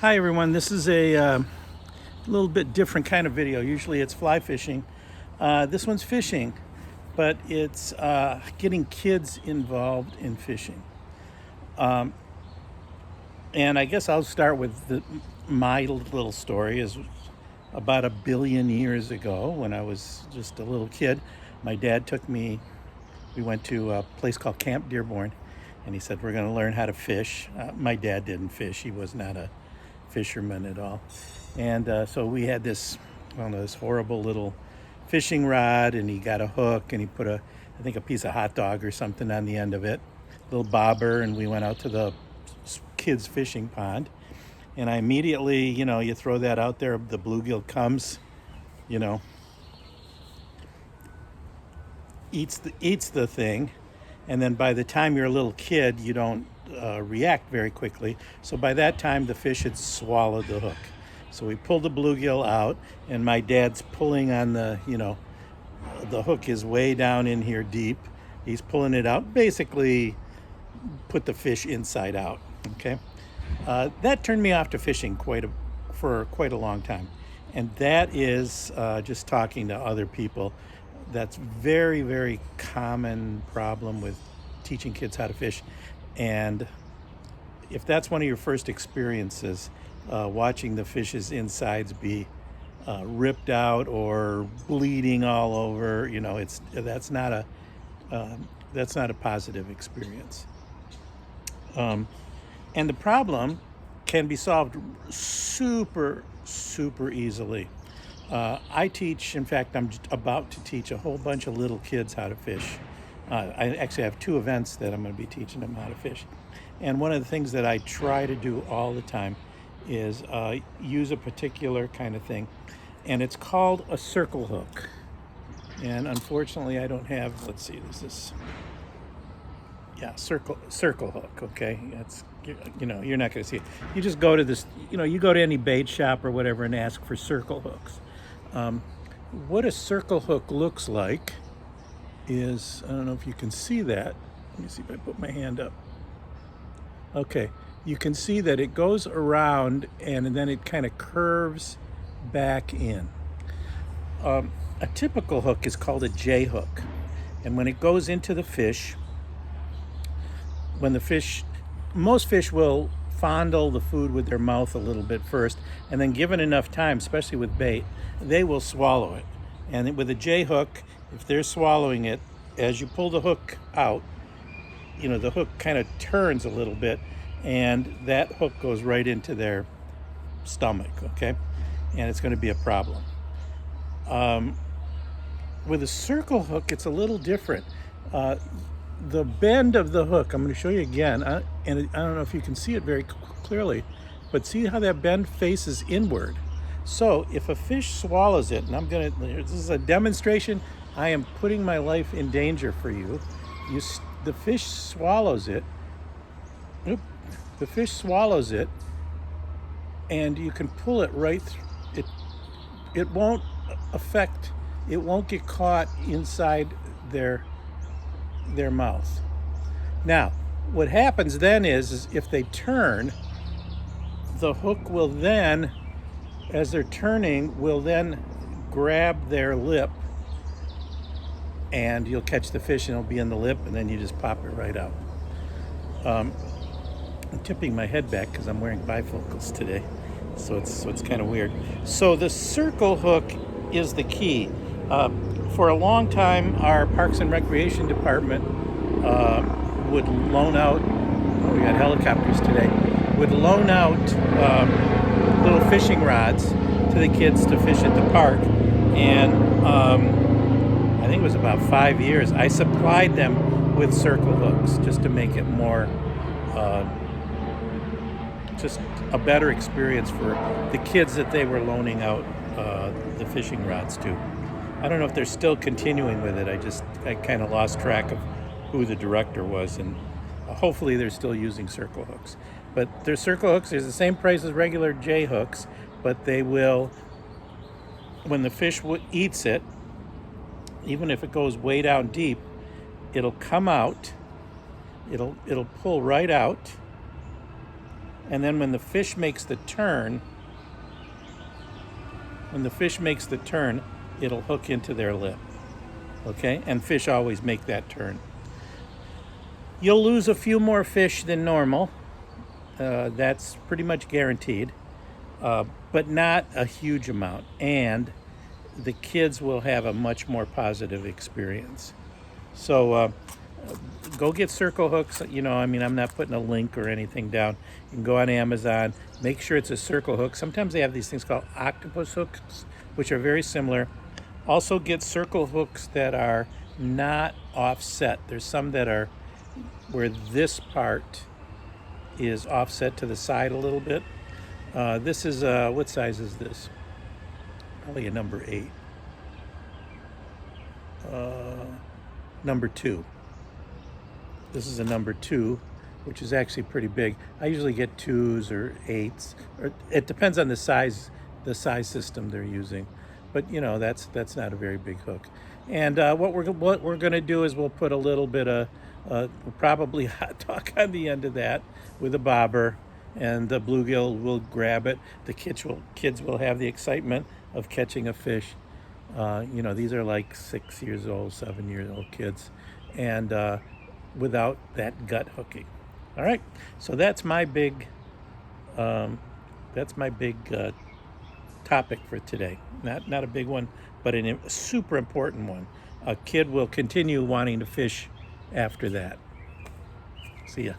Hi everyone, this is a little bit different kind of video. Usually it's fly fishing. This one's fishing, but it's getting kids involved in fishing. And I guess I'll start with my little story. Is about 1 billion years ago when I was just a little kid. My dad took me, we went to a place called Camp Dearborn, and he said, we're going to learn how to fish. My dad didn't fish. He was not a fisherman at all. And so we had this, this horrible little fishing rod, and he got a hook, and he put I think a piece of hot dog or something on the end of it, little bobber, and we went out to the kids' fishing pond. And I immediately, you throw that out there, the bluegill comes, eats the thing, and then by the time you're a little kid, you don't react very quickly. So by that time, the fish had swallowed the hook. So we pulled the bluegill out, and my dad's pulling on the hook is way down in here deep. He's pulling it out, basically put the fish inside out. Okay, that turned me off to fishing for quite a long time, and that is just talking to other people. That's very, very common problem with teaching kids how to fish. And if that's one of your first experiences, watching the fish's insides be ripped out or bleeding all over, that's not a positive experience. And the problem can be solved super, super easily. I teach, in fact, I'm just about to teach a whole bunch of little kids how to fish. I actually have 2 events that I'm going to be teaching them how to fish. And one of the things that I try to do all the time is use a particular kind of thing. And it's called a circle hook. And unfortunately, I don't have, let's see, this is, circle hook, okay? It's, you're not going to see it. You just go to this, you go to any bait shop or whatever and ask for circle hooks. What a circle hook looks like is, I don't know if you can see that. Let me see if I put my hand up. Okay, you can see that it goes around and then it kind of curves back in. A typical hook is called a J hook. And when it goes into the fish, most fish will fondle the food with their mouth a little bit first, and then given enough time, especially with bait, they will swallow it. And with a J hook, if they're swallowing it, as you pull the hook out, the hook kind of turns a little bit, and that hook goes right into their stomach, okay? And it's going to be a problem. With a circle hook, it's a little different. The bend of the hook, I'm going to show you again, and I don't know if you can see it very clearly, but see how that bend faces inward. So if a fish swallows it, and this is a demonstration, I am putting my life in danger for you. The fish swallows it. The fish swallows it, and you can pull it right through. It won't get caught inside their mouth. Now, what happens then is if they turn, the hook will then, as they're turning, will then grab their lip, and you'll catch the fish and it'll be in the lip, and then you just pop it right out. I'm tipping my head back because I'm wearing bifocals today, so it's kind of weird. So the circle hook is the key. For a long time, our Parks and Recreation Department would loan out, we got helicopters today, would loan out little fishing rods to the kids to fish at the park. And I think it was about 5 years, I supplied them with circle hooks just to make it more, just a better experience for the kids that they were loaning out the fishing rods to. I don't know if they're still continuing with it. I kind of lost track of who the director was, and hopefully they're still using circle hooks. But their circle hooks is the same price as regular J hooks, but they will, when the fish eats it, even if it goes way down deep, it'll come out, it'll pull right out, And then when the fish makes the turn, it'll hook into their lip. Okay? And fish always make that turn. You'll lose a few more fish than normal. That's pretty much guaranteed, but not a huge amount. And the kids will have a much more positive experience. So go get circle hooks. I'm not putting a link or anything down. You can go on Amazon, make sure it's a circle hook. Sometimes they have these things called octopus hooks, which are very similar. Also get circle hooks that are not offset. There's some that are where this part is offset to the side a little bit. This is, what size is this? Probably a number 8. Number 2. This is a number 2, which is actually pretty big. I usually get 2s or 8s, or it depends on the size system they're using. But that's not a very big hook. And what we're going to do is we'll put a little bit of probably hot dog on the end of that with a bobber, and the bluegill will grab it. The kids will have the excitement of catching a fish. These are like 6 years old, 7 years old kids, and without that gut hooking. All right, so that's my big topic for today. Not a big one, but a super important one. A kid will continue wanting to fish after that. See ya.